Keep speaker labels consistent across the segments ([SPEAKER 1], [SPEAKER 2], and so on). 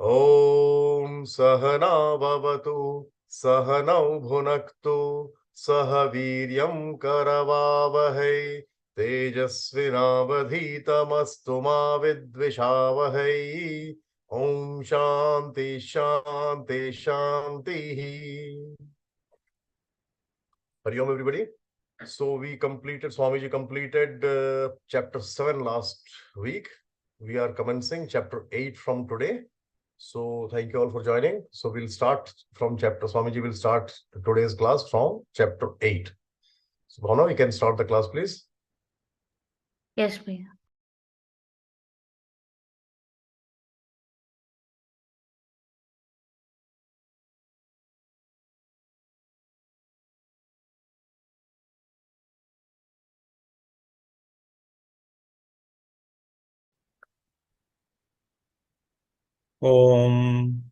[SPEAKER 1] Om Sahana Bhavatu Sahanau Bhunaktu Sahaviryam Karavavahai Tejasvinavadhitamastu ma vidvishavahai. Om Shanti Shanti Shanti. Hari Om, everybody. So we completed, Swamiji completed chapter 7 last week. We are commencing chapter 8 from today. So thank you all for joining. So we'll start from chapter, Swamiji will start today's class from chapter 8. So Bhavna, we can start the class, please.
[SPEAKER 2] Yes, Priya.
[SPEAKER 3] Om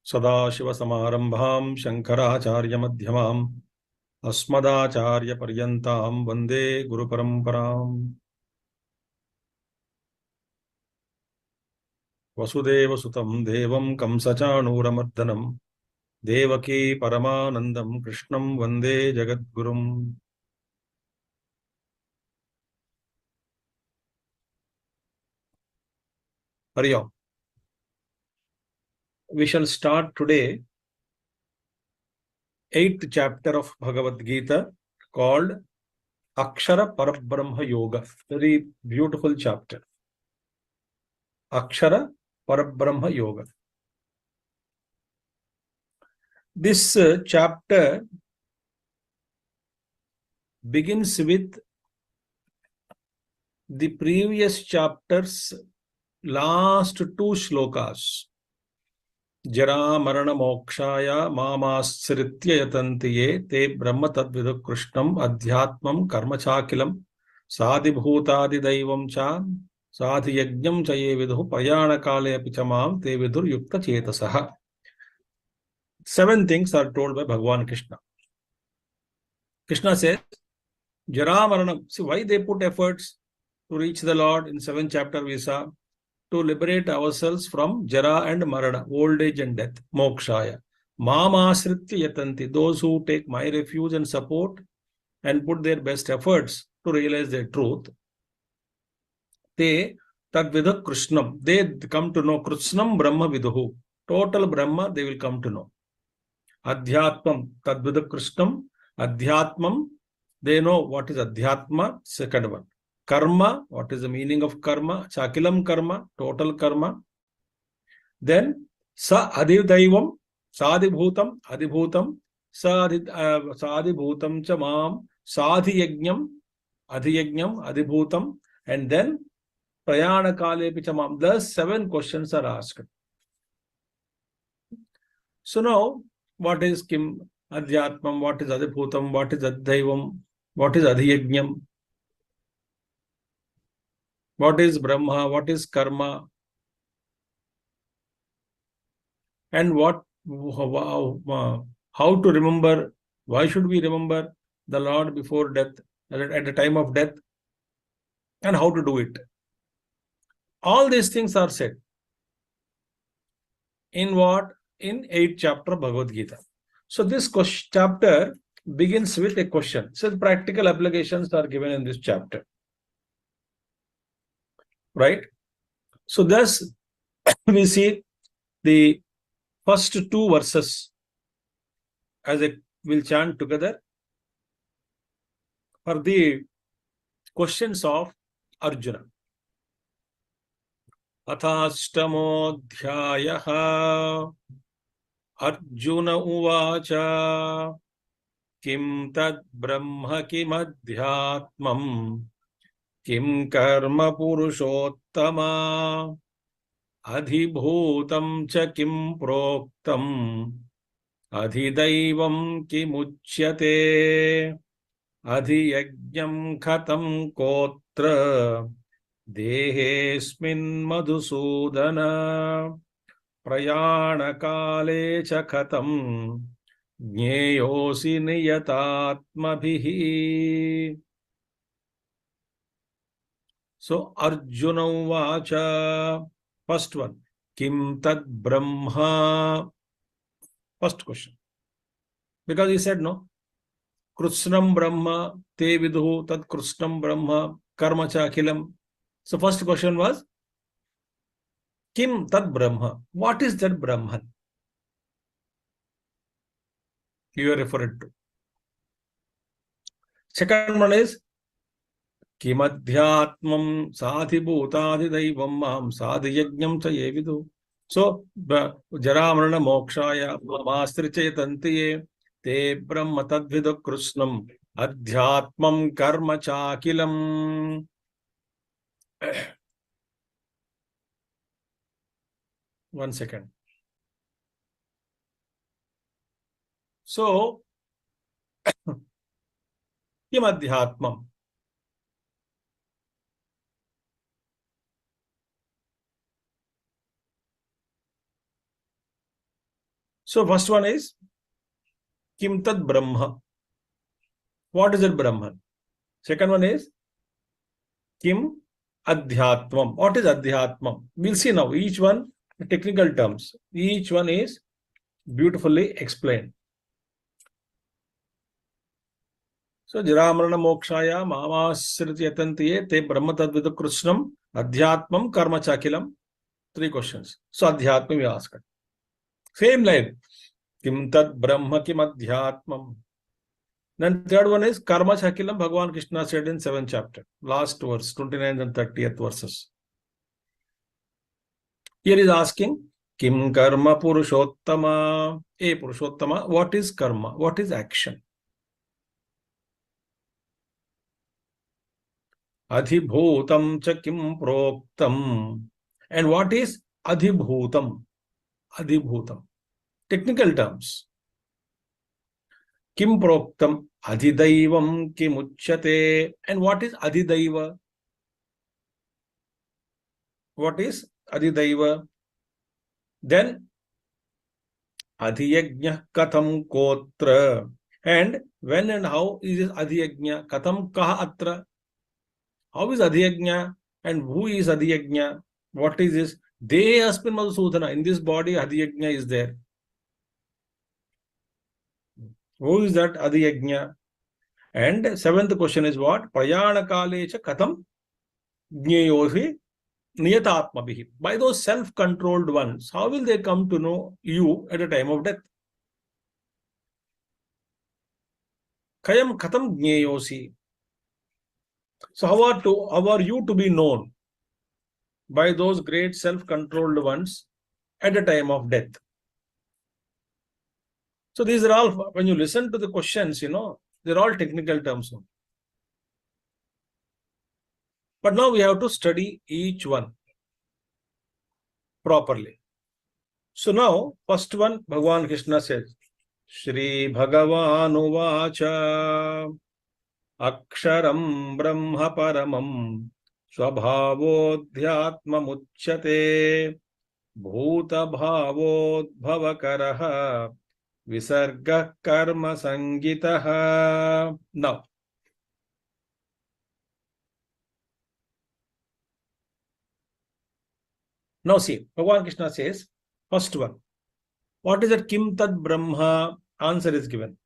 [SPEAKER 3] Sadashivasamarambham Shankaracharya-madhyamam Asmadacharya-paryantam Vande Guru-paramparam Vasudeva-sutam Devam Kamsachanuramardhanam Devaki Paramanandam Krishnam Vande Jagadgurum. Hari Om. We shall start today 8th chapter of Bhagavad Geeta called Akshara Parabrahma Yoga. Very beautiful chapter. Akshara Parabrahma Yoga. This chapter begins with the previous chapter's last 2 shlokas. Jara Marana Mokshaya Mamasritya Yatantiye Te Brahma Tadvidu Krishnam Adhyatmam Karma Chakilam Sadhi Bhutadi Daivam Cha Sadhi Yajnam Chaye Vidhu Payana Kale Apichamam Te Vidur Yukta Chetasaha. 7 things are told by Bhagavan Krishna. Krishna says, Jara Maranam. See why they put efforts to reach the Lord in 7th chapter we saw, to liberate ourselves from Jara and Marana, old age and death, Mokshaya. Mamasritya Yatanti, those who take my refuge and support and put their best efforts to realize their truth. Te Tadvidha Krishnam, they come to know Krishnam Brahma Viduhu, total Brahma they will come to know. Adhyatmam, Tadvidha Krishnam, Adhyatmam, they know what is Adhyatma, second one. Karma, what is the meaning of karma? Chakilam karma, total karma. Then, sa adhidaivam, sadhibhutam, adhibhutam, sadhibhutam cha mam, sadhiyajnam, adhibhutam, and then prayana kale pichamam. Thus, 7 questions are asked. So now, what is kim adhyatmam, what is adhibhutam, what is adhaivam, what is adhiyajnam? What is Brahma? What is Karma? And what, how to remember? Why should we remember the Lord before death, at the time of death? And how to do it? All these things are said. In what? In 8th chapter of Bhagavad Gita. So this chapter begins with a question. So the practical applications are given in this chapter. Right? So thus we see the first 2 verses as we'll chant together for the questions of Arjuna. Athastamodhyayaha Arjuna uvacha Kim tad brahma kim adhyatmam Kim karma purushottama Adhibhutam cha kim proktam Adhidaivam kimuchyate Adhiyajnam khatam kotra Dehesmin madhusudana Prayana kale cha khatam Jneyosi niyatatmabhihi. So Arjuna vacha, first one, Kim tad Brahma? First question. Because he said no. Krushnam Brahma, te vidhu tad Krushnam Brahma, karma cha akilam. So first question was, Kim tad Brahma? What is that Brahman you are referred to? Second one is, Kimadhyatmam sadhibhutadidaivam mam sadhyajnam cha yevidu. So, Jaramarana mokshaya mamastrichayatantiye te brahma tadvidu krushnam adhyatmam karma chakilam. One second. So, Kimadhyatmam. So, first one is Kim Tad Brahma. What is that Brahman? Second one is Kim Adhyatmam. What is Adhyatmam? We'll see now. Each one, technical terms. Each one is beautifully explained. So, Jaramarana mokshaya mamasriti yatantiye te brahma tadvidu krushnam adhyatmam karma chakilam. 3 questions. So, Adhyatmam we asked. Same line. Kim tad Brahma kim Adhyatmam. Then third one is Karma Chakilam. Bhagavan Krishna said in 7th chapter. Last verse, 29th and 30th verses. Here is asking, Kim Karma Purushottama. Purushottama, what is karma? What is action? Adhibhutam cha kim proktam. And what is Adhibhutam? Adhibhutam. Technical terms. Kim proktam adhidaivam kim uchyate. And what is adhidaiva? What is adhidaiva? Then adhiyajna katham kotra. And when and how is this adhiyajna? Katham kaha atra. How is adhiyajna? And who is adhiyajna? What is this? De asmin madhusudana. In this body, adhiyajna is there. Who is that adhiyajna? And 7th question is what? Prayana kalecha katham jnayohi niyatatmabihi. By those self-controlled ones, how will they come to know you at a time of death? Kayam katham jnayosi. So how are you to be known by those great self-controlled ones at a time of death? So these are all, when you listen to the questions, they're all technical terms. But now we have to study each one properly. So now, first one, Bhagavan Krishna says, Shri Bhagavanu Vacha Aksharam Brahma Paramam Swabhavodhyatma Muchyate Bhuta Bhavodbhavakaraha Visarga Karma Sangitaha. Now, see, Bhagavan Krishna says, first one, what is that Kim Tad Brahma? Answer is given.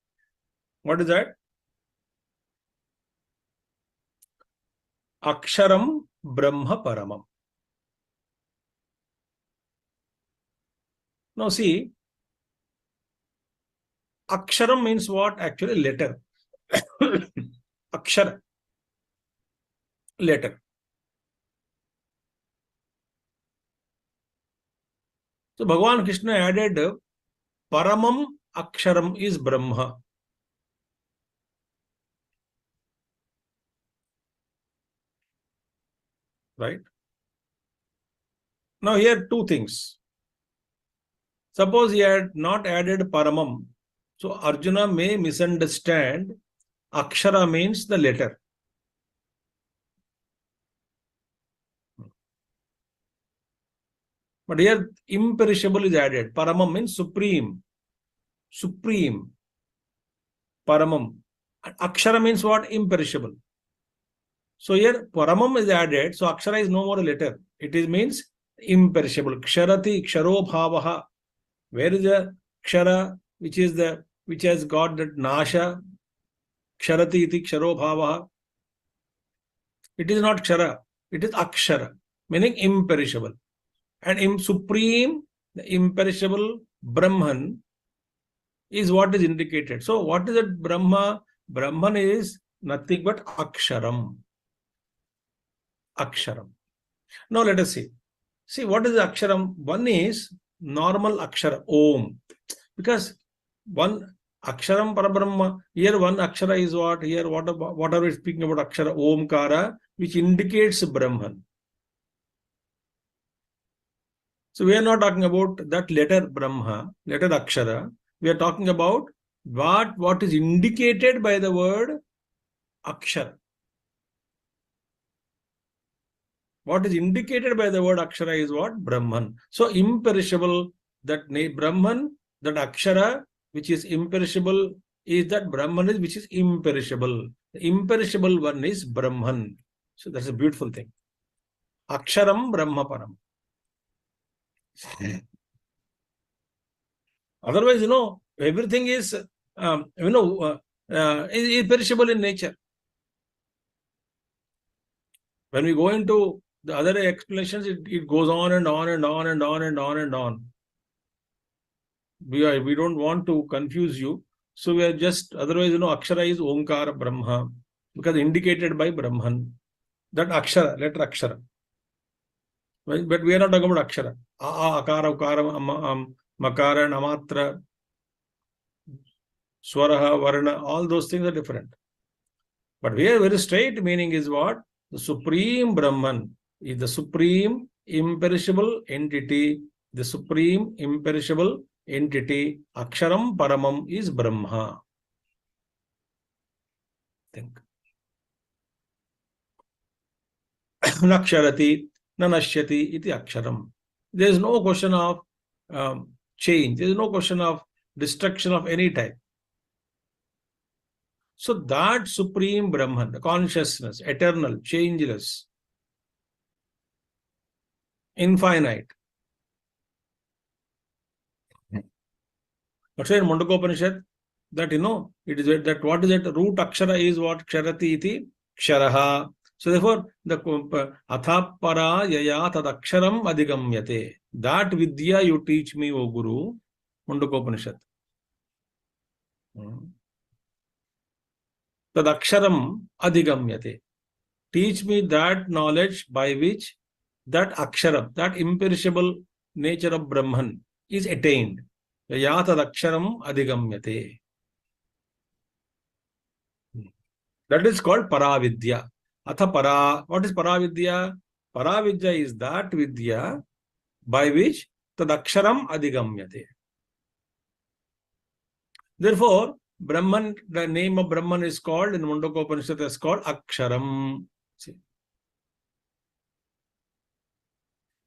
[SPEAKER 3] What is that? Aksharam Brahma Paramam. Now see, Aksharam means what? Actually letter. Akshara. Letter. So Bhagavan Krishna added Paramam Aksharam is Brahma. Right? Now here 2 things. Suppose he had not added Paramam. So Arjuna may misunderstand Akshara means the letter. But here imperishable is added. Paramam means supreme. Supreme. Paramam. Akshara means what? Imperishable. So here Paramam is added. So Akshara is no more a letter. It is means imperishable. Ksharati, ksharo bhavaha. Where is the kshara, which has got that nasha? Ksharati iti ksharo bhavaha. It is not kshara, it is akshara, meaning imperishable. And in supreme, the imperishable Brahman is what is indicated. So what is that Brahma? Brahman is nothing but aksharam. Aksharam. Now let us see. See, what is the aksharam? One is normal akshara, om. Because one aksharam parabrahma, here one akshara is what? Here what are we speaking about akshara? Omkara, which indicates Brahman. So we are not talking about that letter Brahma, letter akshara. We are talking about what is indicated by the word akshara. What is indicated by the word akshara is what? Brahman. So imperishable, that Brahman, that akshara, which is imperishable, is that Brahman which is imperishable. The imperishable one is Brahman. So that's a beautiful thing. Aksharam Brahma Param. Otherwise, everything is, is perishable in nature. When we go into the other explanations, it goes on and on and on and on and on and on. We don't want to confuse you. So we are just, otherwise, akshara is Omkara Brahma, because indicated by Brahman. That akshara, letter akshara. But we are not talking about akshara. Akara, ukara, makara, and amatra, swaraha, varna, all those things are different. But here, very straight meaning is what? The supreme Brahman is the supreme imperishable entity. The supreme imperishable entity, Aksharam Paramam, is Brahma. Think. Naksharati, nanashyati iti aksharam. There is no question of change. There is no question of destruction of any type. So that supreme Brahman, the consciousness, eternal, changeless, infinite. That's why in Mundakopanishad, that it is that what is that root akshara is what? Ksharati iti ksharaha. So therefore, the athapara yaya tad aksharam adhigamyate. That vidya you teach me, O Guru, Mundakopanishad. Tad aksharam adhigamyate. Teach me that knowledge by which that aksharam, that imperishable nature of Brahman is attained. Yaya tad aksharam adhigamyate. That is called paravidya. Atha para. What is paravidya? Paravidya is that vidya by which tad aksharam adhigamyate. Therefore, Brahman, the name of Brahman is called, in Mundakopanishad is called Aksharam. See.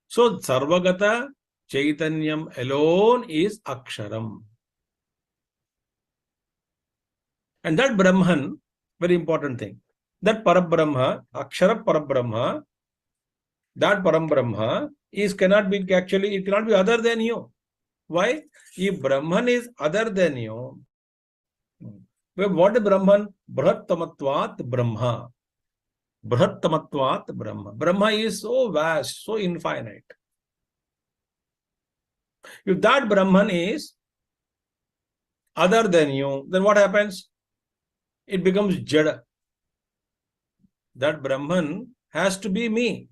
[SPEAKER 3] So, Sarvagata Chaitanyam alone is Aksharam. And that Brahman, very important thing, that Parabrahma, Akshara Parabrahma, that Parambrahma cannot be actually, it cannot be other than you. Why? If Brahman is other than you, what is Brahman? Brahattamatvat Brahma. Brahattamatvat Brahma. Brahma is so vast, so infinite. If that Brahman is other than you, then what happens? It becomes Jada. That Brahman has to be me.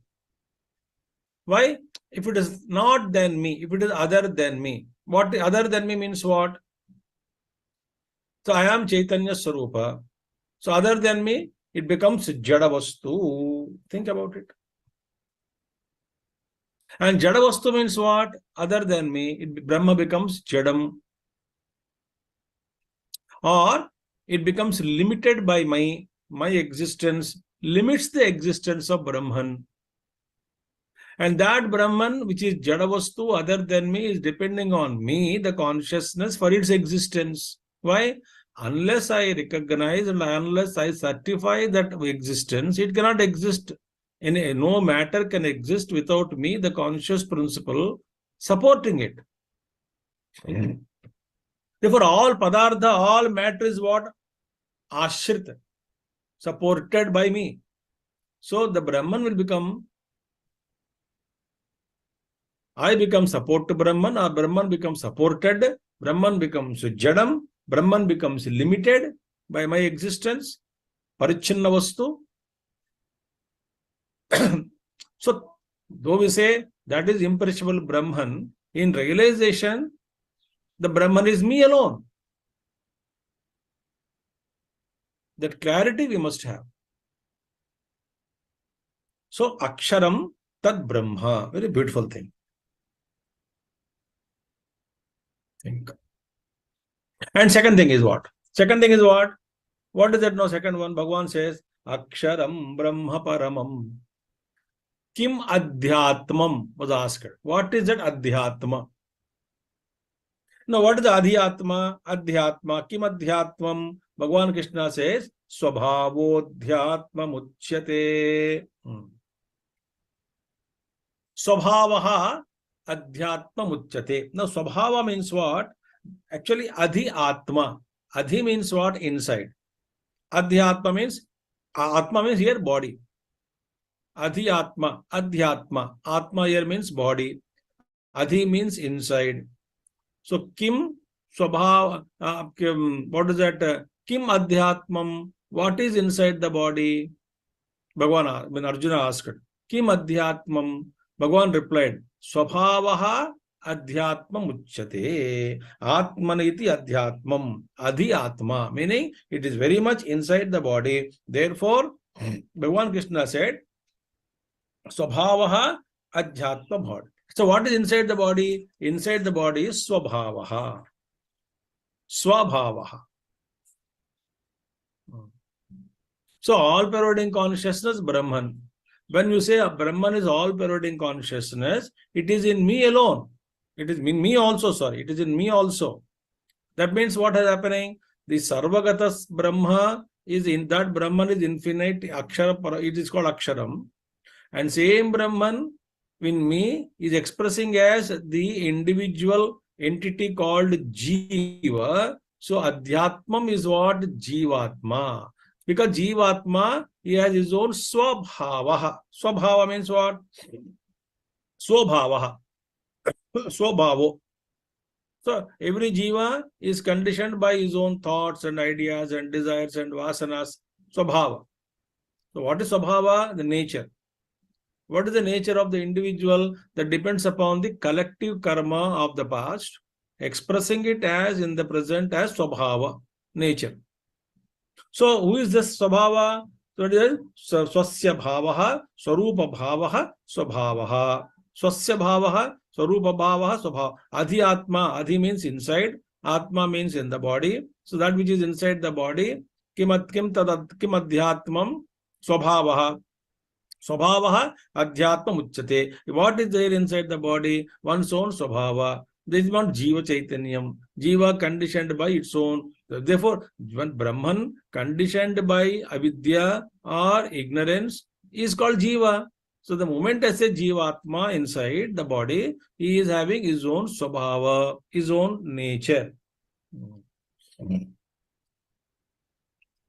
[SPEAKER 3] Why? If it is not than me, if it is other than me, what other than me means what? So I am Chaitanya Sarupa. So other than me, it becomes Jada Vastu. Think about it. And Jada Vastu means what? Other than me, Brahma becomes Jadam. Or it becomes limited by my existence, limits the existence of Brahman. And that Brahman, which is Jada Vastu, other than me, is depending on me, the consciousness, for its existence. Why? Unless I recognize and unless I certify that existence, it cannot exist No matter can exist without me, the conscious principle supporting it. Therefore, all padartha, all matter is what? Ashrita, supported by me. So the Brahman will become, I become support to Brahman, or Brahman becomes supported, Brahman becomes Jadam, Brahman becomes limited by my existence, Parichinna Vastu. So, though we say that is imperishable Brahman, in realization, the Brahman is me alone. That clarity we must have. So, Aksharam Tad Brahma, very beautiful thing. Think. And second thing is what? Second thing is what? What is that now? Second one, Bhagavan says, Aksharam Brahma Paramam. Kim Adhyatmam was asked. What is that Adhyatma? Now, what is the Adhyatma? Adhyatma. Kim Adhyatmam? Bhagavan Krishna says, Swabhavodhyatma Muchyate. Swabhavaha Adhyatma Muchyate. Now, Swabhava means what? Actually, Adhyatma. Adhi means what? Inside. Adhyatma means, Atma means here body. Adhyatma, Adhyatma. Atma here means body. Adhi means inside. So, Kim Swabhav, what is that? Kim Adhyatmam, what is inside the body? Bhagavan, when Arjuna asked, Kim Adhyatmam? Bhagavan replied, Swabhavaha Adhyatma Muchyate. Atmaniti Adhyatmam. Adhyatma, meaning it is very much inside the body. Therefore, Bhagavan Krishna said, Swabhavaha Adhyatma bhavad. So what is inside the body? Inside the body is Swabhavaha. Swabhavaha. So all-pervading consciousness, Brahman. When you say Brahman is all-pervading consciousness, it is in me alone. It is in me also, sorry. It is in me also. That means what is happening? The Sarvagatas Brahma is in that Brahman is infinite. Akshara, it is called Aksharam. And same Brahman in me is expressing as the individual entity called Jiva. So Adhyatmam is what? Jivatma. Because Jivatma, he has his own Swabhavaha. Swabhava means what? Swabhavaha. Swabhavo. So every Jiva is conditioned by his own thoughts and ideas and desires and vasanas. Swabhava. So what is Swabhava? The nature. What is the nature of the individual? That depends upon the collective karma of the past, expressing it as in the present as Swabhava, nature. So who is this Swabhava? So it is Swasya Bhavaha, Swarupa Bhavaha, Swabhavaha. Swasya Bhavaha, Swarupa Bhavaha, Swabhava. Adhi Atma, Adhi means inside, Atma means in the body. So that which is inside the body, Kim Adhyatmam, Swabhavaha. Swabhavaha Adhyatma Muchyate. What is there inside the body? One's own Swabhava. This is not Jiva Chaitanyam. Jiva conditioned by its own. Therefore, when Brahman conditioned by avidya or ignorance is called Jiva. So the moment I say Jivatma inside the body, he is having his own Swabhava, his own nature.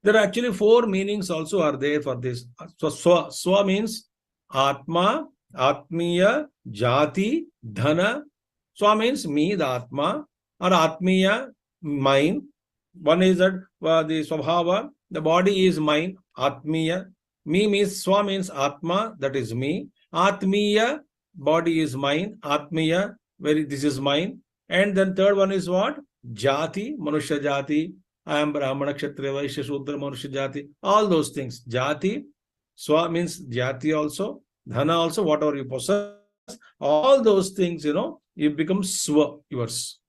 [SPEAKER 3] There are actually four meanings also are there for this. So Swa means Atma, Atmiya, Jati, Dhana. Swa means me, the Atma, or Atmiya, mine. One is that the Swabhava, the body is mine, Atmiya. Me means Swa means Atma, that is me. Atmiya, body is mine, Atmiya, this is mine. And then third one is what? Jati, Manusha Jati. I am Brahmana, Kshatriya, Vaishya, Shudra, Manusha Jati. All those things. Jati, Swa means Jati also, Dhana also, whatever you possess. All those things, you become Swa, yours.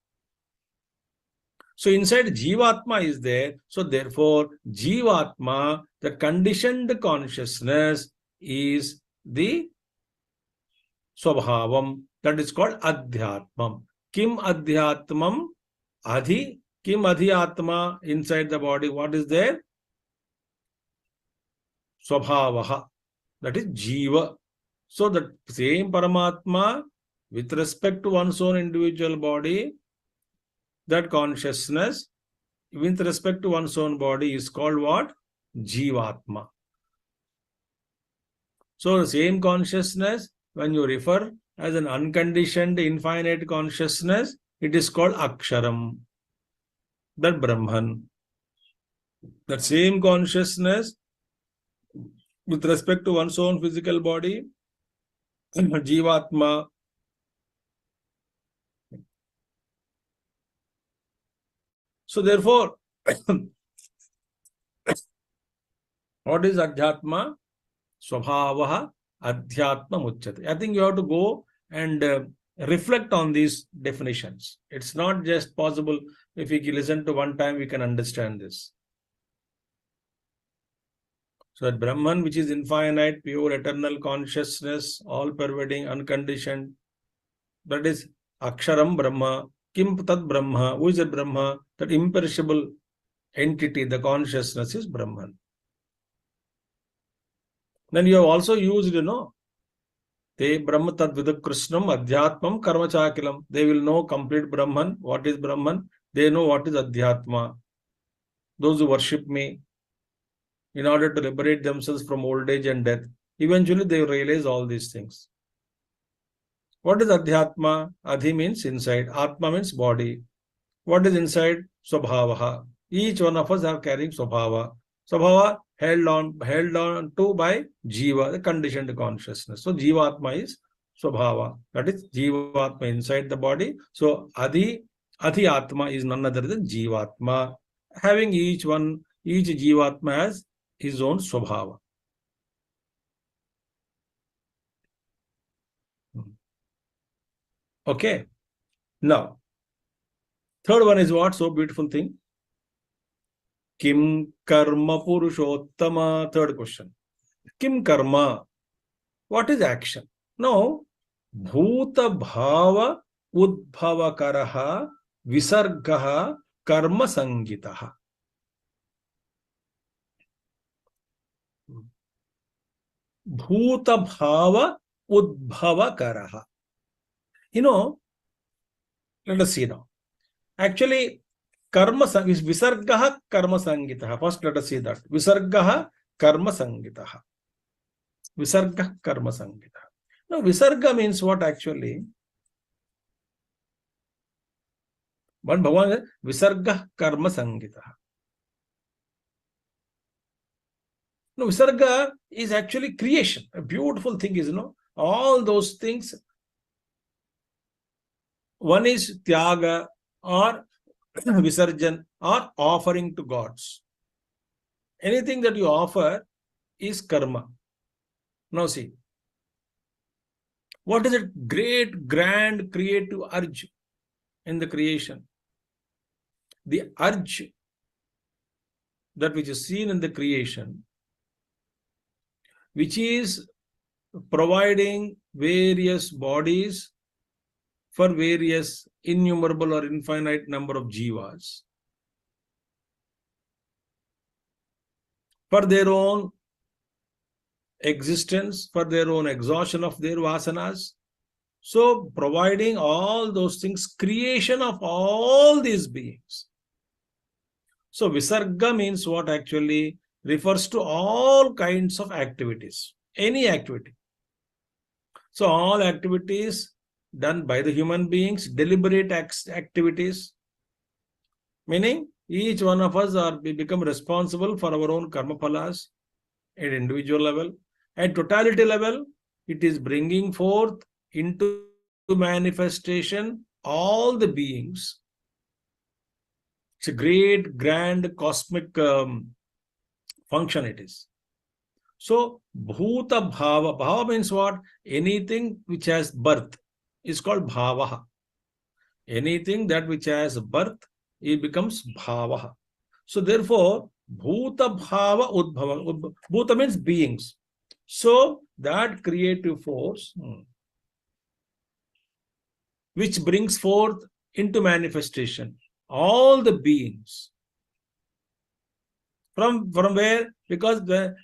[SPEAKER 3] So inside Jivatma is there. So therefore, Jivatma, the conditioned consciousness, is the Swabhavam. That is called Adhyatmam. Kim Adhyatmam? Adhi. Kim Adhyatma inside the body. What is there? Swabhavaha. that is Jiva. So the same Paramatma, with respect to one's own individual body, that consciousness, with respect to one's own body, is called what? Jivatma. So the same consciousness, when you refer as an unconditioned infinite consciousness, it is called Aksharam, that Brahman. That same consciousness, with respect to one's own physical body, Jivatma. So therefore, what is Adhyatma? Swabhavaha Adhyatma Muchyate. I think you have to go and reflect on these definitions. It's not just possible if we listen to one time, we can understand this. So that Brahman, which is infinite, pure, eternal consciousness, all-pervading, unconditioned, that is Aksharam Brahma. Kim Tat Brahma. Who is that Brahma? That imperishable entity, the consciousness is Brahman. Then you have also used, Te Brahma Tad Vidak Krishnam Adhyatmam Karma Chakilam. They will know complete Brahman. What is Brahman? They know what is Adhyatma. Those who worship me, in order to liberate themselves from old age and death, eventually they realize all these things. What is Adhyatma? Adhi means inside. Atma means body. What is inside? Swabhavaha. Each one of us are carrying Swabhava. Swabhava held on to by Jiva, the conditioned consciousness. So Jivatma is Swabhava. That is Jivatma inside the body. So Adhyatma is none other than Jivatma. Having each Jivatma has his own Swabhava. Okay. Now, third one is what? So beautiful thing. Kim karma purushottama. Third question. Kim karma? What is action? Now, bhuta bhava udbhava karaha visargaha karma sangitaha. Bhuta bhava udbhava karaha. Let us see now. Actually, karma is visargaha karma sangitaha. First, let us see that. Visargaha karma sangitaha. Visarga karma sangitaha. Now, visarga means what actually? One Bhagavan, visarga karma sangitaha. No, visarga is actually creation. A beautiful thing is, all those things. One is tyaga or visarjan or offering to gods. Anything that you offer is karma. Now see, what is a great, grand, creative urge in the creation? The urge that which is seen in the creation, which is providing various bodies for various innumerable or infinite number of jivas for their own existence, for their own exhaustion of their vasanas. So providing all those things, creation of all these beings. So visarga means what actually? Refers to all kinds of activities, any activity. So all activities done by the human beings, deliberate activities, meaning each one of us become responsible for our own karma phalas at individual level. At totality level, it is bringing forth into manifestation all the beings. It's a great, grand, cosmic function it is. So, bhuta bhava. Bhava means what? Anything which has birth is called bhavaha. Anything that which has birth, it becomes bhavaha. So, therefore, bhuta bhava udbhava. Bhuta means beings. So, that creative force which brings forth into manifestation all the beings. From where? Because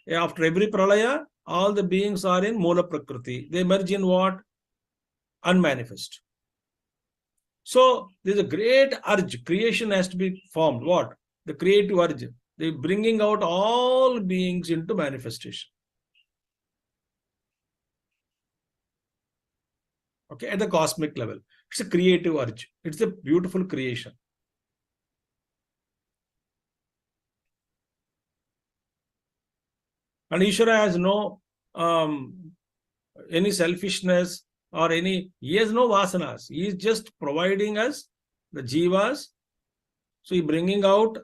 [SPEAKER 3] after every pralaya, all the beings are in Mula Prakriti. They merge in what? Unmanifest. So there's a great urge. Creation has to be formed. What? The creative urge. They're bringing out all beings into manifestation. Okay, at the cosmic level. It's a creative urge. It's a beautiful creation. And Ishvara has no any selfishness or he has no vasanas. He is just providing us the jivas. So he's bringing out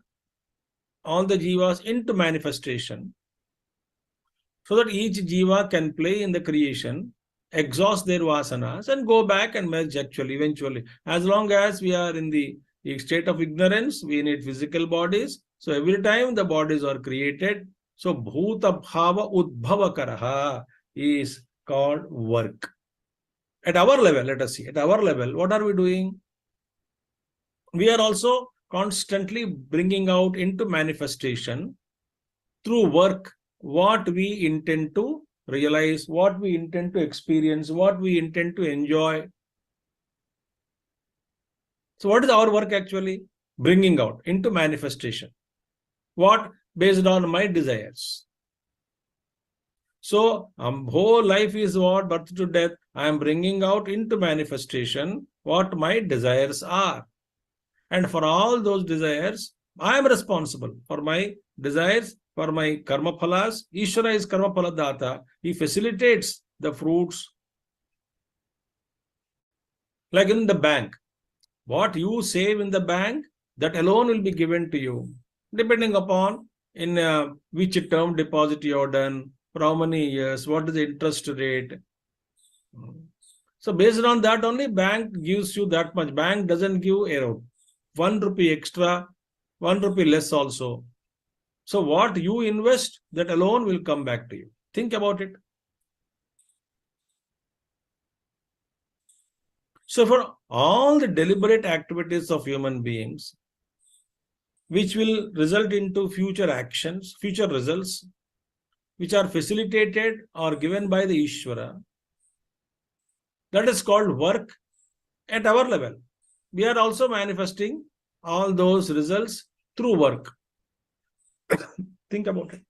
[SPEAKER 3] all the jivas into manifestation so that each jiva can play in the creation, exhaust their vasanas and go back and merge actually eventually. As long as we are in the state of ignorance, we need physical bodies. So every time the bodies are created, so bhuta bhava udbhava karaha is called work. At our level, let us see, at our level, what are we doing? We are also constantly bringing out into manifestation through work what we intend to realize, what we intend to experience, what we intend to enjoy. So what is our work actually? Bringing out into manifestation. What? Based on my desires. So whole life is what? Birth to death. I am bringing out into manifestation what my desires are. And for all those desires, I am responsible for my desires, for my karma phalas. Ishvara is karma phala data. He facilitates the fruits. Like in the bank, what you save in the bank, that alone will be given to you, depending upon in which term deposit you have done, for how many years, what is the interest rate. So based on that only, bank gives you that much. Bank doesn't give 1 rupee extra, 1 rupee less also. So what you invest, that alone will come back to you. Think about it. So for all the deliberate activities of human beings, which will result into future actions, future results, which are facilitated or given by the Ishvara, that is called work at our level. We are also manifesting all those results through work. Think about it.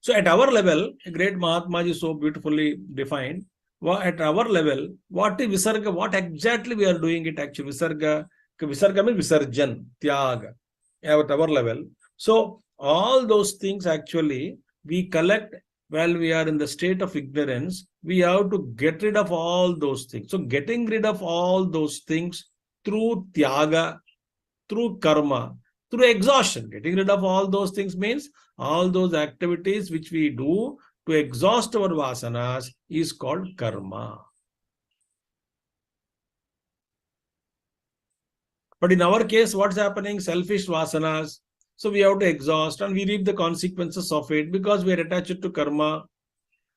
[SPEAKER 3] So at our level, a great Mahatmaji so beautifully defined, at our level, what is Visarga? What exactly we are doing it actually? Visarga means Visarjan, Tyaga, at our level. So all those things actually we collect while we are in the state of ignorance. We have to get rid of all those things. So getting rid of all those things through Tyaga, through karma, through exhaustion. Getting rid of all those things means all those activities which we do to exhaust our vasanas is called karma. But in our case, what's happening? Selfish vasanas. So we have to exhaust and we reap the consequences of it because we are attached to karma.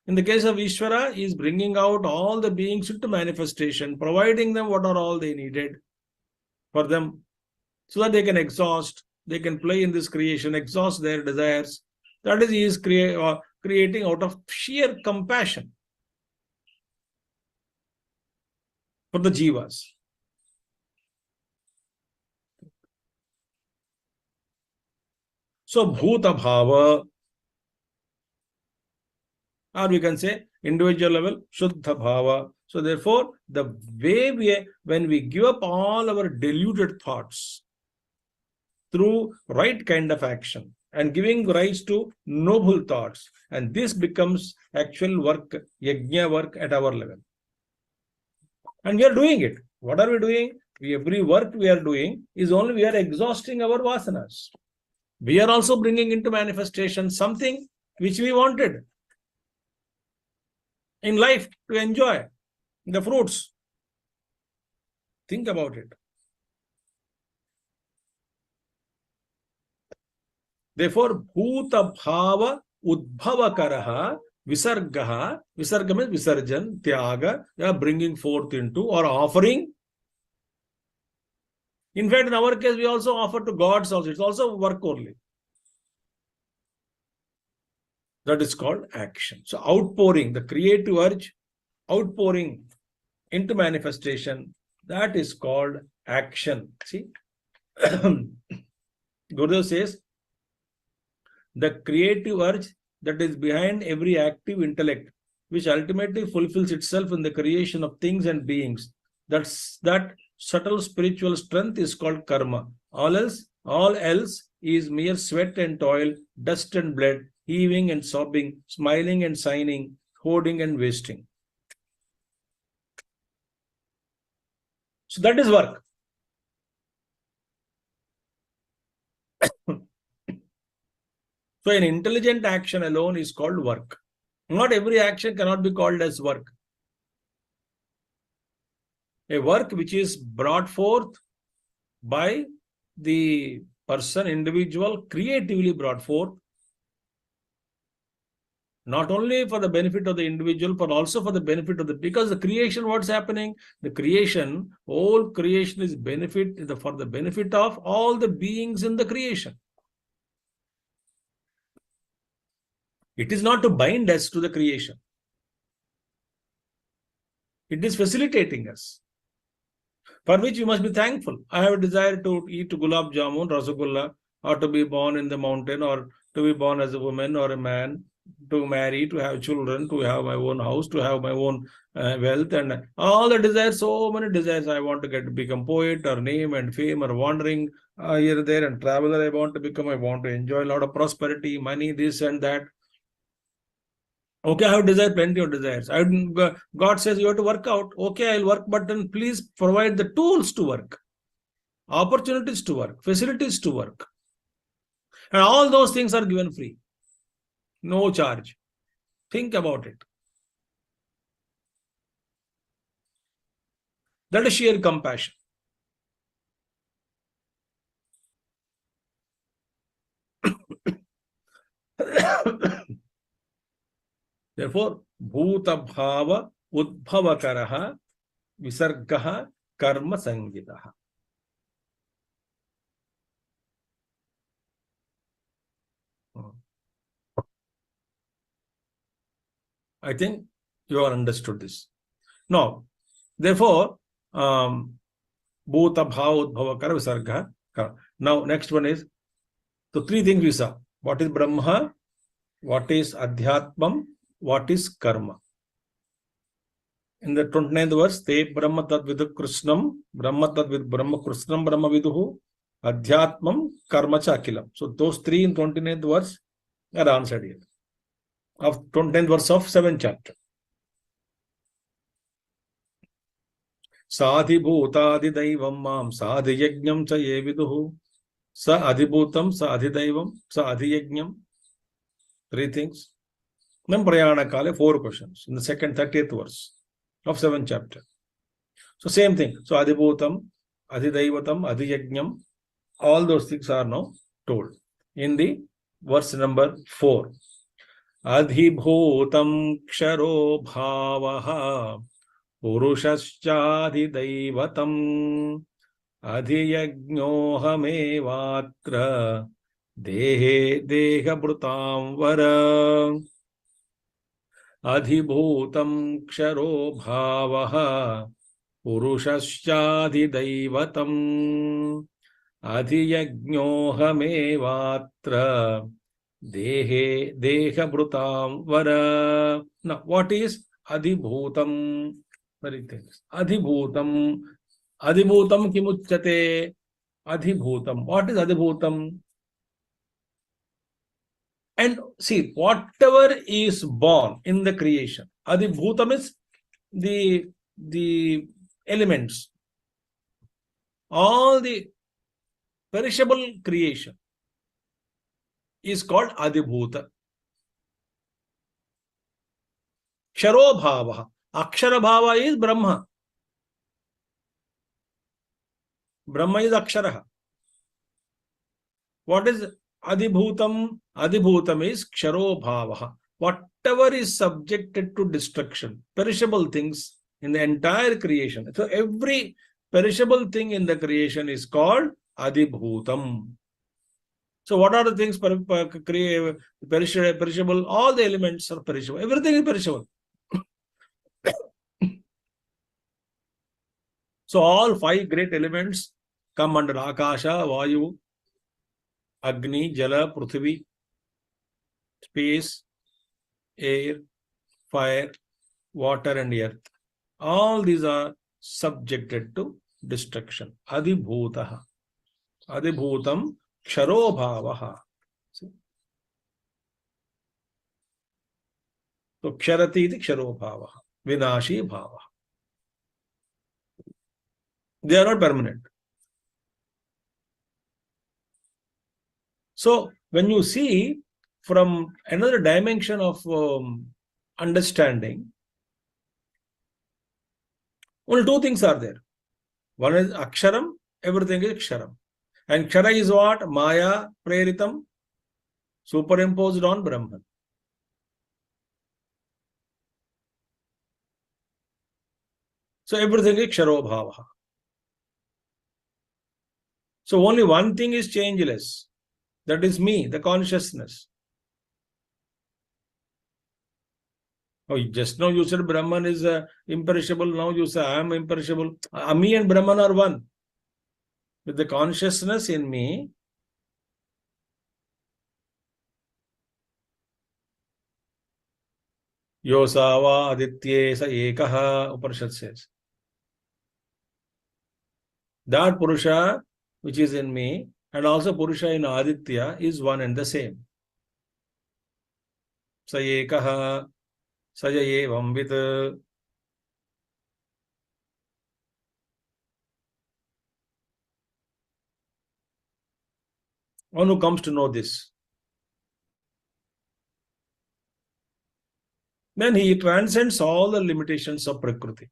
[SPEAKER 3] In the case of Ishvara, he is bringing out all the beings into manifestation, providing them what are all they needed for them so that they can exhaust, they can play in this creation, exhaust their desires. That is, he is creating out of sheer compassion for the jivas. So bhuta bhava, or we can say individual level shuddha bhava. So therefore, the way when we give up all our deluded thoughts through right kind of action and giving rise to noble thoughts, and this becomes actual work, yajna work at our level. And we are doing it. What are we doing? Every work we are doing is only we are exhausting our vasanas. We are also bringing into manifestation something which we wanted in life to enjoy, the fruits. Think about it. Therefore, bhuta bhava udbhava karaha visargaha. Visarga means visarjan, tyaga, bringing forth into or offering. In fact, in our case, we also offer to gods also. It's also work only. That is called action. So outpouring, the creative urge, outpouring into manifestation, that is called action. See, Gurudev says, the creative urge that is behind every active intellect, which ultimately fulfills itself in the creation of things and beings. That subtle spiritual strength is called karma. All else is mere sweat and toil, dust and blood, heaving and sobbing, smiling and signing, hoarding and wasting. So that is work. So an intelligent action alone is called work. Not every action cannot be called as work. A work which is brought forth by the person, individual, creatively brought forth, not only for the benefit of the individual, but also for the benefit of because the creation, what's happening? The creation, whole creation is for the benefit of all the beings in the creation. It is not to bind us to the creation. It is facilitating us, for which we must be thankful. I have a desire to eat gulab jamun, rasagulla, or to be born in the mountain, or to be born as a woman or a man, to marry, to have children, to have my own house, to have my own wealth, and all the desires, so many desires. I want to become poet, or name and fame, or wandering here, there, and traveler. I want to enjoy a lot of prosperity, money, this and that. Okay, I have desire, plenty of desires. God says you have to work out. Okay, I'll work, but then please provide the tools to work, opportunities to work, facilities to work. And all those things are given free. No charge. Think about it. That is sheer compassion. Therefore, bhuta bhava udbhavakaraha visargaha karma sangitaha. I think you have understood this. Now, therefore, bhuta bhava udbhavakara visargaha. Now, next one is, so three things we saw. What is Brahma? What is Adhyatmam? What is karma? In the 29th verse, Te Brahma Tad Vidu Krishnam, Brahma Tad Vid Brahma Krishnam Brahma Viduhu, Adhyatmam, Karma Chakilam. So those three in 29th verse are answered here. Of 29th verse of 7th chapter. Sadhibhutadi Daivam Mam, Sadhiyajnam Cha Ye Viduhu, Sa Adhibhutam, Sa Adhidaivam, Sa Adhiyajnam. Three things. Then Prayana Kale, 4 questions in the 30th verse of 7th chapter. So same thing. So Adhibhutam, Adhidaivatam, Adhiyajnam, all those things are now told in the verse number 4. Adhibhutam ksharo bhavaha purushascha-adhidaivatam adhiyajnohamevatra dehe dehabrutam vara. Adhibhutam ksharo bhavaha purushascha-adhidaivatam adhiyajnohamevatra dehe dehabrutam vara. Now, what is adhibhutam? Very things. Adhibhutam. Adhibhutam kimuchyate? Adhibhutam. What is adhibhutam? And see, whatever is born in the creation, Adhibhutam is the elements. All the perishable creation is called Adhibhuta. Ksharo bhava. Akshara bhava is Brahma. Brahma is Akshara. What is Adhibhutam? Adhibhutam is Ksharo bhava. Whatever is subjected to destruction, perishable things in the entire creation. So every perishable thing in the creation is called Adhibhutam. So what are the things perishable? All the elements are perishable. Everything is perishable. So all 5 great elements come under Akasha, Vayu, Agni, Jala, Prithvi, space, air, fire, water and earth. All these are subjected to destruction. Adibhutaha. Adibhutam ksharo bhavaha. So ksharati iti ksharo bhavaha. Vinashi bhavaha. They are not permanent. So when you see from another dimension of understanding, only 2 things are there. One is aksharam, everything is ksharam. And kshara is what? Maya preritam, superimposed on Brahman. So everything is ksharo bhavaha. So only one thing is changeless. That is me, the consciousness. Oh, just now you said Brahman is imperishable. Now you say I am imperishable. Me and Brahman are one. With the consciousness in me, Yosava Aditye Sa Ekaha, Upanishad says. That Purusha which is in me and also Purusha in Aditya is one and the same. Sa Ekaha, Saja Evam Vit. One who comes to know this, then he transcends all the limitations of Prakriti.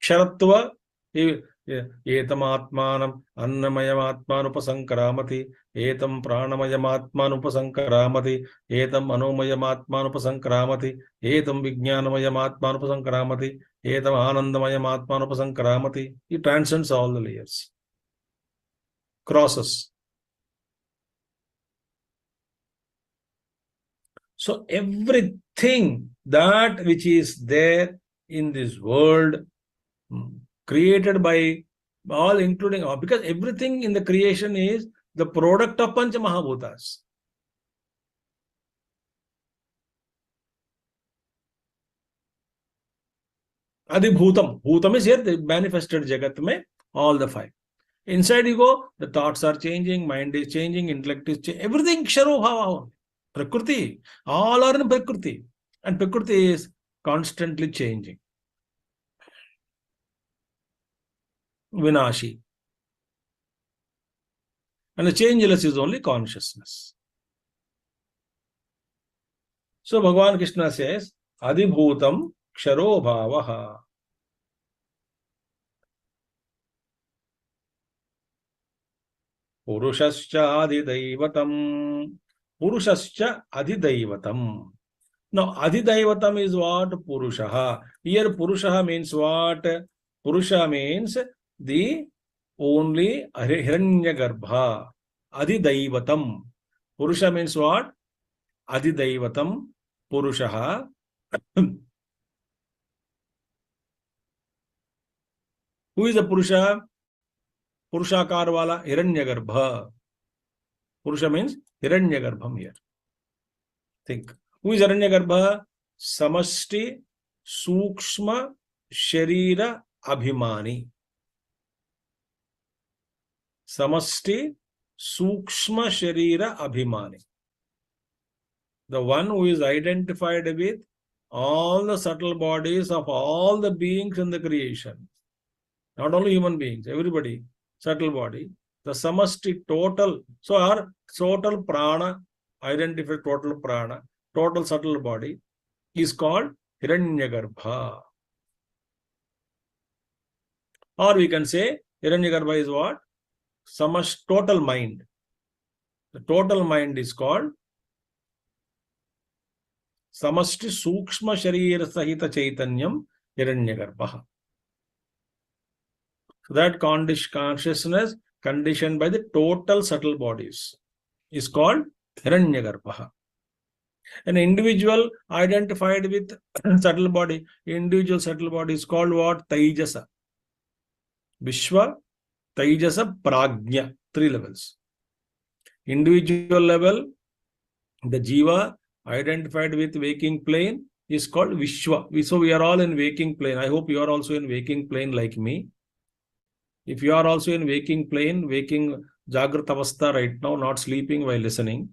[SPEAKER 3] Ksharatva, etam atmanam annamayam atmanupasankaramati, etam pranamayam atmanupasankaramati, etam manomayam atmanupasankaramati, etam vijnanamayam atmanupasankaramati, etam anandamayam atmanupasankaramati. He transcends all the layers, crosses. So everything that which is there in this world, created by all, including all, because everything in the creation is the product of Pancha Mahabhutas. Adibhutam. Bhutam is here, the manifested Jagat mein, all the 5. Inside you go, the thoughts are changing, mind is changing, intellect is changing, everything Ksharo Bhava. Prakriti, all are in Prakriti, and Prakriti is constantly changing. Vinashi. And the changeless is only consciousness. So Bhagavan Krishna says, Adibhutam Ksharo Bhavaha. Purushascha Adidaivatam. Purushascha Adidaivatam. Now, Adidaivatam is what? Purushaha. Here, Purushaha means what? Purusha means the only Hiranyagarbha. Adidaivatam. Purusha means what? Adidaivatam. Purushaha. Who is the Purusha? Purushakar wala Hiranyagarbha. Purusha means Hiranyagarbham here. Think. Who is Hiranyagarbha? Samashti Sukshma Sharira Abhimani. Samashti Sukshma Sharira Abhimani. The one who is identified with all the subtle bodies of all the beings in the creation. Not only human beings, everybody, subtle body. The samashti total, so our total prana, identified total prana, total subtle body is called Hiranyagarbha. Or we can say Hiranyagarbha is what? Total mind. The total mind is called Samashti Sukshma Sharira Sahita Chaitanyam Hiranyagarbha. So that consciousness conditioned by the total subtle bodies. is called Hiranyagarbha. An individual identified with subtle body, individual subtle body is called what? Taijasa. Vishwa, Taijasa, Prajna. 3 levels. Individual level, the Jiva identified with waking plane is called Vishwa. So we are all in waking plane. I hope you are also in waking plane like me. If you are also in waking plane, waking Jagrat Avastha right now, not sleeping while listening,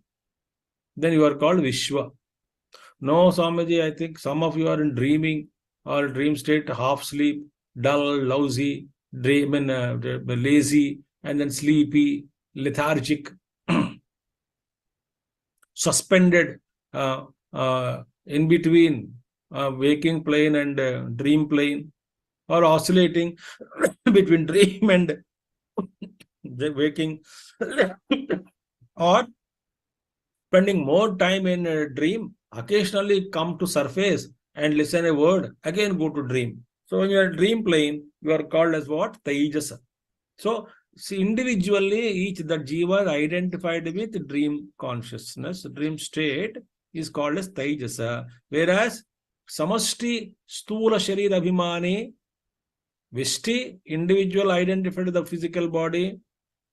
[SPEAKER 3] then you are called Vishwa. No, Swamiji, I think some of you are in dreaming or dream state, half sleep, dull, lousy, lazy, and then sleepy, lethargic, suspended in between waking plane and dream plane, or oscillating between dream and waking, or spending more time in a dream, occasionally come to surface and listen a word, again go to dream. So when you are dream plane, you are called as what? Taijasa. So see, individually, each the jiva identified with dream consciousness, dream state is called as Taijasa. Whereas Samashti Stula Sharir Abhimani, Vishti, individual identified with the physical body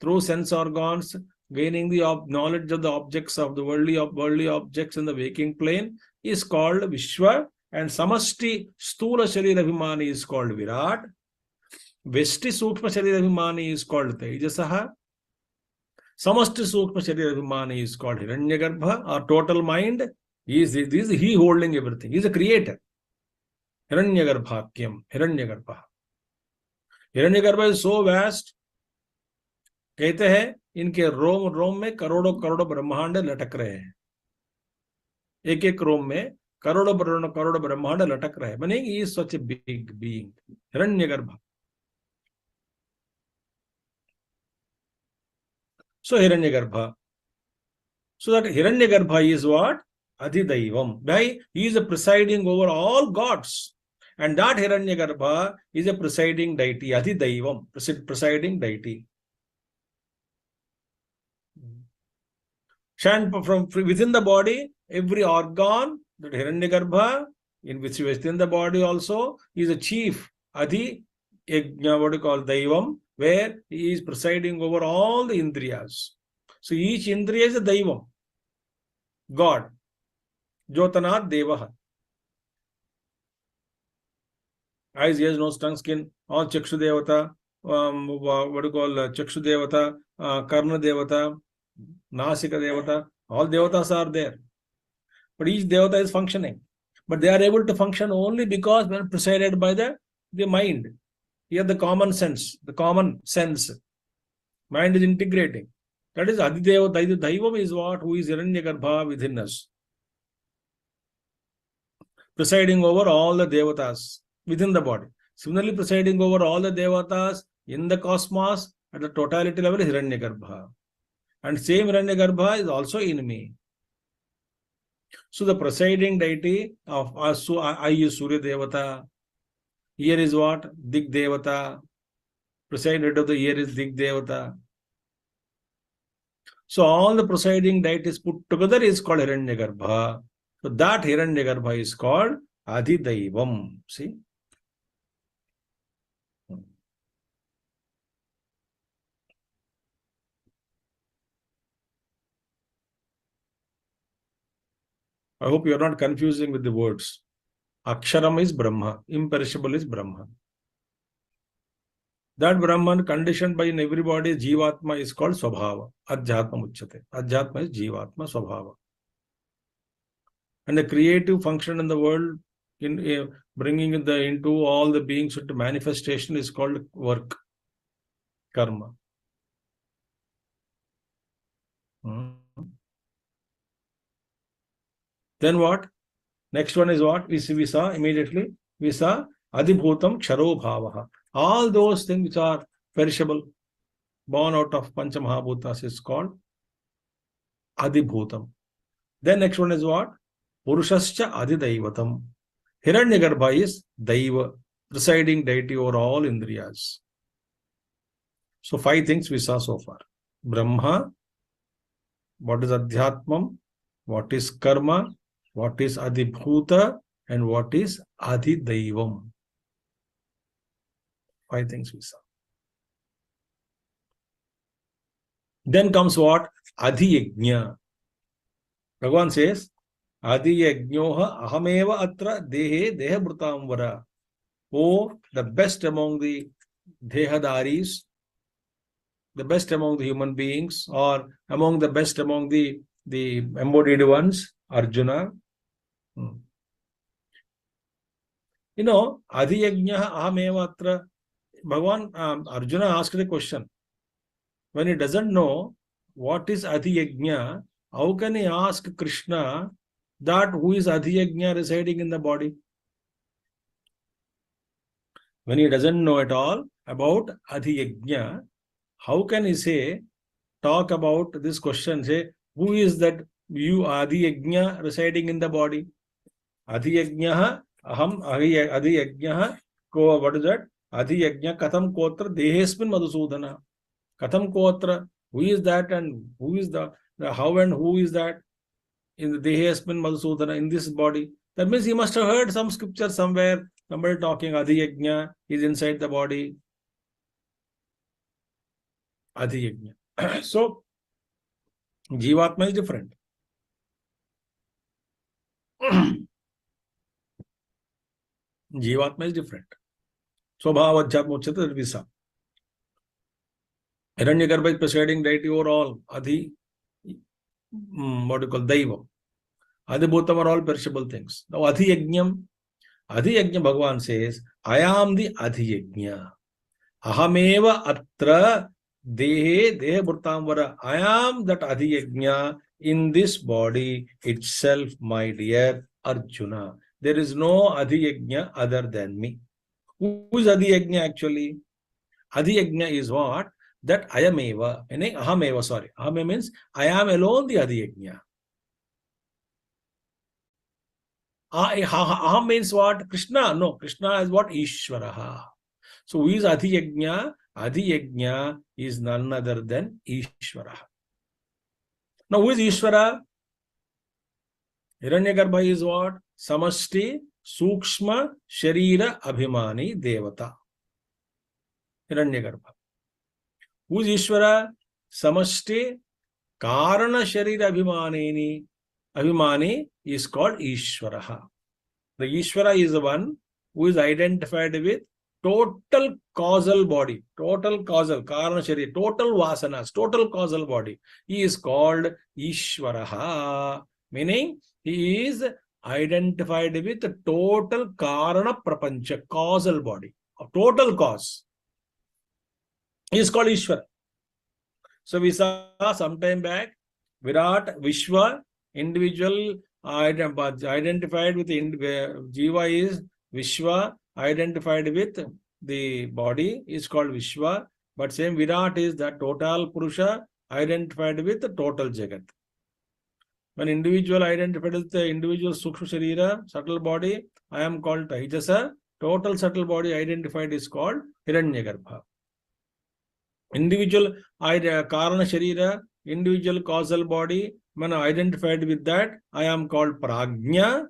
[SPEAKER 3] through sense organs, gaining the knowledge of the objects of the worldly objects in the waking plane is called Vishwa, and Samashti Stula Sharira Abhimani is called Virat. Veshti Sukshma Sharira Abhimani is called Tejasaha. Samashti Sukshma Sharira Abhimani is called Hiranyagarbha, or total mind. Is he holding everything. He is a creator. Hiranyagarbhakyam, Hiranyagarbha. Hiranyagarbha is so vast. कहते हैं इनके रोम रोम में करोड़ों करोड़ों ब्रह्मांड लटक रहे हैं. एक एक रोम में करोड़ों करोड़ों ब्रह्मांड लटक रहे हैं. Meaning he is such a big being. Hiranyagarbha. So Hiranyagarbha. So that Hiranyagarbha is what? Adhidaivam. Why? He is a presiding over all gods. And that Hiranyagarbha is a presiding deity. Adhidaivam. Presiding deity. And from within the body, every organ, that Hiranyagarbha, in which within the body also, is a chief, Adi, what you call Daivam, where he is presiding over all the Indriyas. So each Indriya is a Daivam, God, Jyotanat Devaha. Eyes, ears, nose, tongue, skin, all Chakshu Devata, what you call Chakshu Devata, Karna Devata, Nasika Devata, all Devatas are there. But each Devata is functioning. But they are able to function only because they are presided by the mind. Here the common sense. Mind is integrating. That is Adideva. Daivam is what? Who is Hiranyagarbha within us. Presiding over all the Devatas within the body. Similarly, presiding over all the Devatas in the cosmos at the totality level is Hiranyagarbha. And same Hiranyagarbha is also in me. So the presiding deity of us, I is Surya Devata. Here is what? Dig Devata. Presiding of the year is Dig Devata. So all the presiding deities put together is called Hiranyagarbha. So that Hiranyagarbha is called Adhidaivam. See? I hope you are not confusing with the words. Aksharam is Brahma. Imperishable is Brahma. That Brahman conditioned by in everybody, Jivatma is called Swabhava. Adhyatma Muchyate. Adhyatma is Jivatma Swabhava. And the creative function in the world, in bringing into all the beings into manifestation is called work. Karma. Then what? Next one is what? We saw immediately. We saw Adibhutam Ksharo Bhavaha. All those things which are perishable, born out of Pancha Mahabhutas is called Adibhutam. Then next one is what? Purushascha Adidaivatam. Hiranyagarbha is Daiva, presiding deity over all Indriyas. So 5 things we saw so far. Brahma, what is Adhyatmam, what is Karma, what is Adibhuta, and what is Adhidaivam. 5 things we saw. Then comes what? Adhiyajna. Bhagavan says, Adhiyajnoha ahameva atra dehe dehabhrutam vara. Oh, the best among the dehadaris, the best among the human beings, or among the best among the embodied ones, Arjuna. You know, Adhiyajna ahameva atra. Bhagavan, Arjuna asked the question. When he doesn't know what is Adhiyajna, how can he ask Krishna that who is Adhiyajna residing in the body? When he doesn't know at all about Adhiyajna, how can he talk about this question, say, who is that you Adhiyajna residing in the body? Adhiyajna, aham Adhiyajna, what is that? Adhiyajna katham kotra dehesmin madhusudana. Katham kotra, who is that and who is the how and who is that in the dehesmin madhusudana, in this body? That means he must have heard some scripture somewhere, somebody talking Adhiyajna is inside the body. Adhiyajna. So, Jivatma is different. Jivatma is different. Swabhavadhyatma uchyate Visa. Hiranyagarbha is presiding deity over all. Adhi, what do you call, Daivam. Adhibhutam are all perishable things. Now, Adhiyajnam, Bhagavan says, I am the Adhiyajna. Ahameva atra dehe bhrutam vara. I am that Adhiyajna in this body itself, my dear Arjuna. There is no Adhiyajna other than me. Who is Adhiyajna actually? Adhiyajna is what? That I am eva, meaning ahameva, sorry. Aham means I am alone the Adhiyajna. Aham means what? Krishna. No, Krishna is what? Ishvaraha. So who is Adhiyajna? Adhiyajna is none other than Ishvaraha. Now who is Ishvara? Hiranyagarbha is what? Samashti Sukshma Sharira Abhimani Devata. Hiranyagarbha. Who is Ishvara? Samashti Karana Sharira Abhimani is called Ishvaraha. The Ishvara is the one who is identified with total causal body, total causal, Karana Sharira, total vasanas, total causal body. He is called Ishvaraha, meaning he is identified with the total Karana Prapancha, causal body, total cause. He is called Ishvara. So we saw some time back, Virat, Vishwa, individual identified with Jiva is Vishwa, identified with the body is called Vishwa, but same Virat is the total Purusha identified with the total Jagat. When individual identified with the individual Sukshma Sharira, subtle body, I am called Taijasa, total subtle body identified is called Hiranyagarbha. Individual Karana Sharira, individual causal body, when identified with that, I am called Prajna,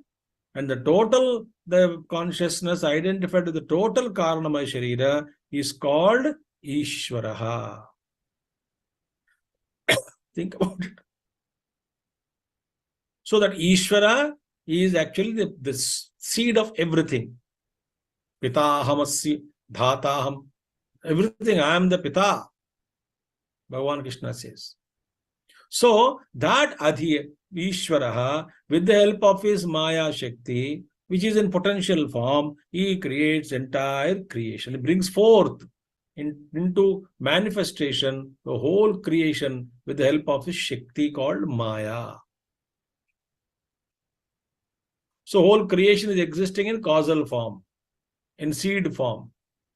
[SPEAKER 3] and the total, the consciousness identified with the total Karanamaya Sharira is called Ishvaraha. Think about it. So that Ishvara is actually the seed of everything. Pitahamasi, Dhataham, everything, I am the Pita. Bhagavan Krishna says. So that Ishvaraha, with the help of his Maya Shakti, which is in potential form, he creates entire creation. He brings forth into manifestation the whole creation with the help of his Shakti called Maya. So whole creation is existing in causal form, in seed form,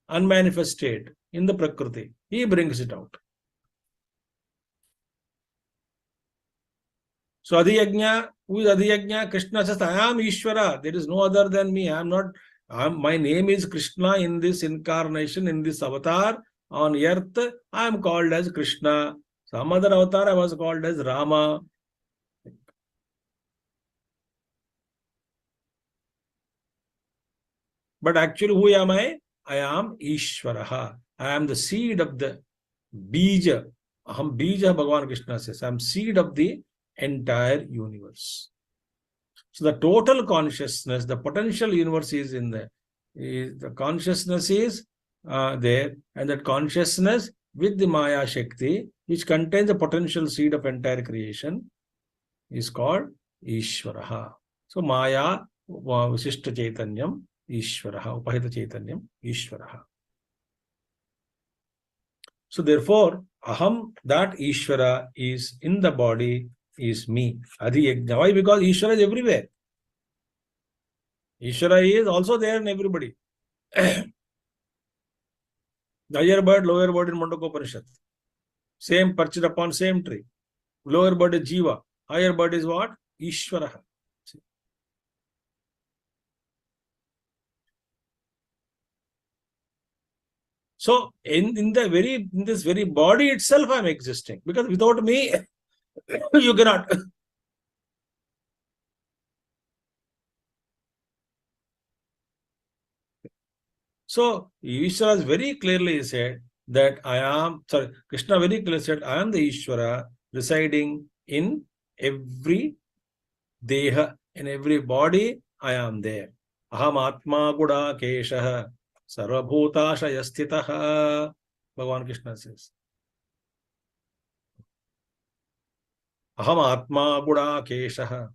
[SPEAKER 3] unmanifested in the Prakriti. He brings it out. So Adhiyajna, who is Adhiyajna? Krishna says, I am Ishvara. There is no other than me. My name is Krishna in this incarnation, in this avatar on earth. I am called as Krishna. Some other avatar was called as Rama. But actually, who am I? I am Ishvaraha. I am the seed of the Bija. Aham Bija, Bhagavan Krishna says. I am seed of the entire universe. So the total consciousness, the potential universe is in there. The consciousness is there, and that consciousness with the Maya Shakti, which contains the potential seed of entire creation, is called Ishvaraha. So Maya, Visishta Chaitanyam, Ishvaraha, Upahita Chaitanyam, Ishvaraha. So therefore, Aham, that Ishvara is in the body, is me. Adi Yajna. Why? Because Ishvara is everywhere. Ishvara is also there in everybody. The higher bird, lower bird in Mandaka same perched upon same tree. Lower bird is Jiva. Higher bird is what? Ishvara. So in this very body itself, I am existing, because without me, you cannot. So Ishvara has very clearly said that Krishna very clearly said, I am the Ishvara residing in every deha, in every body, I am there. Aham Atma Guda Keshaha Sarvabhutashaya Sthitaha. Bhagavan Krishna says. Aham Atma Guda Keshaha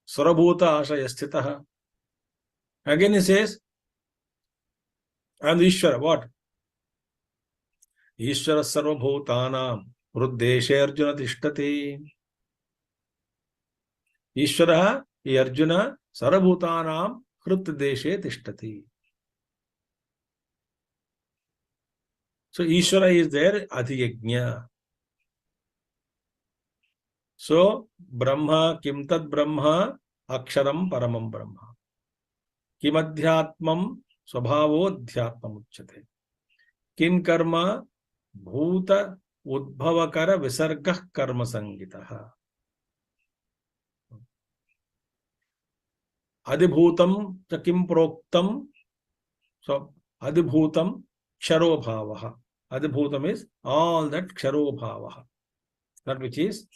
[SPEAKER 3] Sarvabhutashaya Sthitaha. Again he says, I am the Ishvara. What? Ishvara Sarvabhutanam Ruddeshe Arjuna Tishtati. Ishvara, Arjuna, Sarvabhutanam Deshe Tishtati. So Ishvara is there, Adhiyajna. So Brahma, Kim Tad Brahma, Aksharam Paramam Brahma. Kim Adhyatmam Swabhavo Dhyatmam Uchyate. Kim Karma Bhuta Udbhavakara Visargah Karma Sangitaha. Adibhutam Kim Proktam. So Adibhutam Ksharo Bhavaha. Adibhutam is all that Ksharo Bhavaha. That which is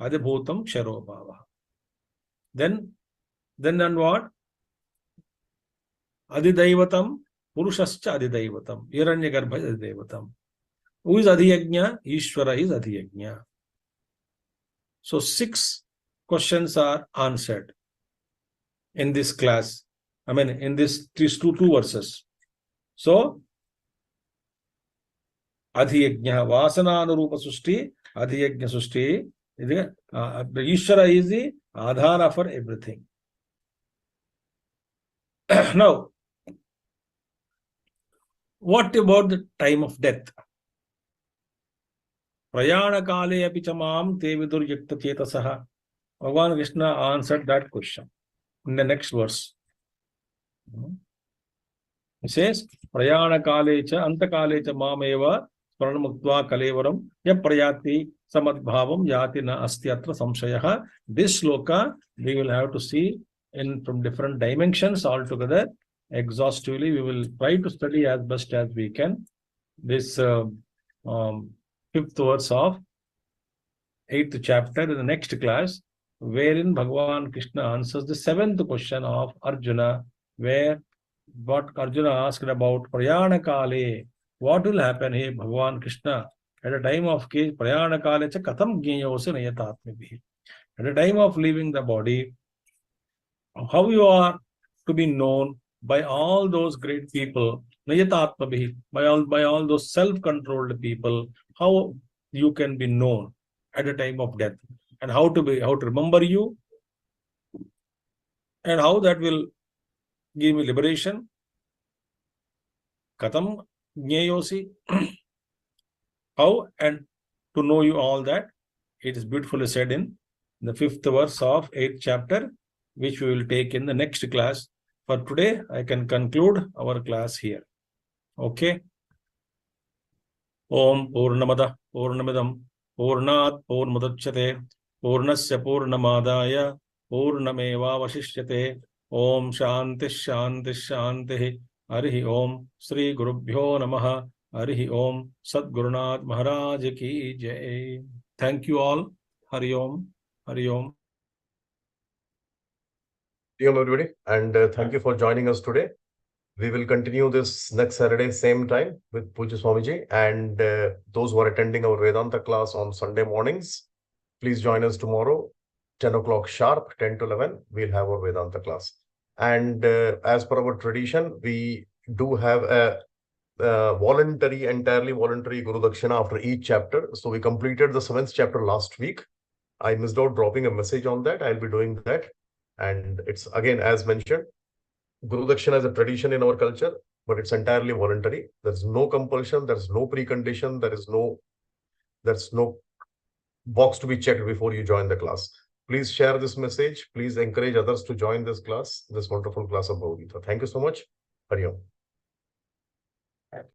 [SPEAKER 3] Adibhutam Ksharo Bhavaha. Then what? Adidaivatam Purushascha Adidaivatam. Hiranyagarbha is Adidaivatam. Who is Adhiyajna? Ishvara is Adhiyajna. So 6 questions are answered in this class. I mean, in these two verses. So, Adhiyajna, Vasana Anurupa Sushti, Adhiyajna Sushti. The Ishvara is the Adhara for everything. Now, what about the time of death? Prayana Kale Apichamam Te Vidur Yakta Chetasaha. Bhagavan Krishna answered that question in the next verse. It says, Prayana Kalecha, Anta Kalecha Mameva, Sparanamuktva Kalevaram, Yaprayati Samadbhavam Yati Na Astyatra Samshayaha. This shloka we will have to see from different dimensions altogether. Exhaustively, we will try to study as best as we can this 5th verse of 8th chapter in the next class, wherein Bhagavan Krishna answers the 7th question of Arjuna, where what Arjuna asked about Prayana Kale. What will happen here, Bhagavan Krishna, at a time of Prayana Kale cha katham gneyose nayatatmibhi. At the time of leaving the body, how you are to be known by all those great people, nayatatmibhi, by all those self-controlled people, how you can be known at the time of death, and how to remember you, and how that will give me liberation. Katham Gneyosi. How and to know you all that. It is beautifully said in the 5th verse of 8th chapter, which we will take in the next class. For today, I can conclude our class here. Okay. Om Purnamada Purnamidam Purnat Purnmudachyate Purnasya Purnamadaya Purnameva Vashishyate Om Shanti Shanti Shanti Harihi Om Sri Gurubhyo Namaha Harihi Om Sadgurunath Maharaj Ki Jai. Thank you all. Hari Om. Hari Om.
[SPEAKER 1] Hari Om, everybody, and thank you for joining us today. We will continue this next Saturday, same time with Pujya Swamiji, and those who are attending our Vedanta class on Sunday mornings, please join us tomorrow, 10 o'clock sharp, 10 to 11, we'll have our Vedanta class. And as per our tradition, we do have a entirely voluntary Guru Dakshina after each chapter. So we completed the 7th chapter last week. I missed out dropping a message on that. I'll be doing that. And it's again, as mentioned, Guru Dakshina is a tradition in our culture, but it's entirely voluntary. There's no compulsion, there's no precondition, there's no box to be checked before you join the class. Please share this message. Please encourage others to join this class, this wonderful class of Bhagavad Gita. Thank you so much. Hari Om.